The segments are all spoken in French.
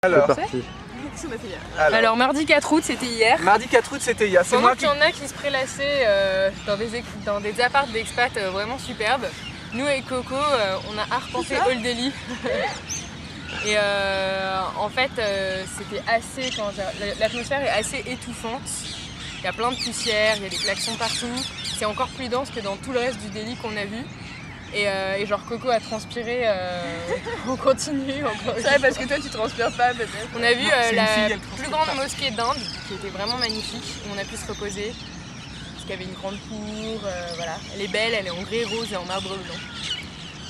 Alors, Alors mardi 4 août c'était hier. mardi 4 août c'était hier. Pendant qu'il y en a qui se prélassaient dans des apparts d'expat vraiment superbes, nous avec Coco on a arpenté Old Delhi. Et en fait c'était assez, l'atmosphère est assez étouffante. Il y a plein de poussière, il y a des klaxons partout. C'est encore plus dense que dans tout le reste du Delhi qu'on a vu. Et genre Coco a transpiré, on continue encore. C'est vrai parce que toi tu transpires pas peut-être. On a vu la plus grande mosquée d'Inde qui était vraiment magnifique, où on a pu se reposer. Parce qu'il y avait une grande cour, voilà. Elle est belle, elle est en grès, rose et en marbre blanc.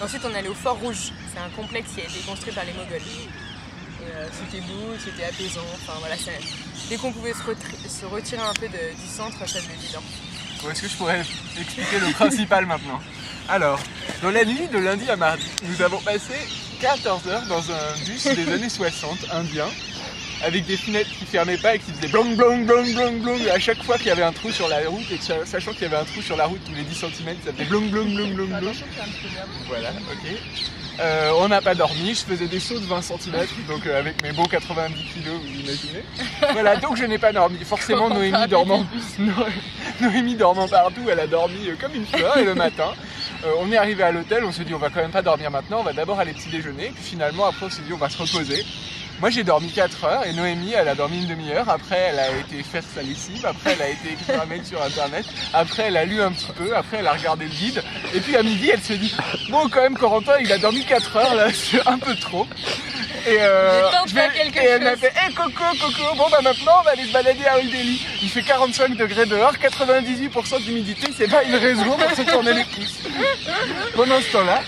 Ensuite on est allé au Fort Rouge, c'est un complexe qui a été construit par les Moghols. C'était beau, c'était apaisant, enfin voilà, dès qu'on pouvait se retirer un peu du centre, ça devenait évident. Bon, est-ce que je pourrais expliquer le principal maintenant? Alors, dans la nuit de lundi à mardi, nous avons passé 14 heures dans un bus des années 60 indien, avec des fenêtres qui ne fermaient pas et qui faisaient blong blong blong blong blong à chaque fois qu'il y avait un trou sur la route, et sachant qu'il y avait un trou sur la route tous les 10 cm, ça faisait blong blong blong blong blong. Voilà, ok. On n'a pas dormi, je faisais des sauts de 20 cm, donc avec mes bons 90 kg, vous imaginez. Voilà, donc je n'ai pas dormi. Forcément, Noémie dormant partout, elle a dormi comme une fleur, et le matin, on est arrivé à l'hôtel, on s'est dit on va quand même pas dormir maintenant, on va d'abord aller petit déjeuner, puis finalement après on s'est dit on va se reposer. Moi j'ai dormi 4 heures et Noémie elle a dormi une demi-heure, après elle a été faire sa lessive, après elle a été écrire un mail sur internet, après elle a lu un petit peu, après elle a regardé le guide, et puis à midi elle se dit bon quand même Corentin il a dormi 4 heures là, c'est un peu trop. Et elle m'a fait hey, Coco, bon bah maintenant on va aller se balader à Old Delhi. Il fait 45 degrés dehors, 98% d'humidité, c'est pas une raison pour se tourner les pouces. Pendant ce temps-là,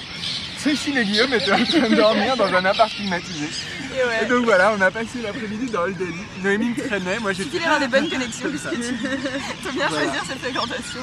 Cécile et Guillaume étaient en train de dormir dans un appart climatisé. Et donc voilà, on a passé l'après-midi dans Old Delhi. Noémie me traînait, moi j'étais... Il faut avoir des bonnes connexions, faut bien choisir cette fréquentation.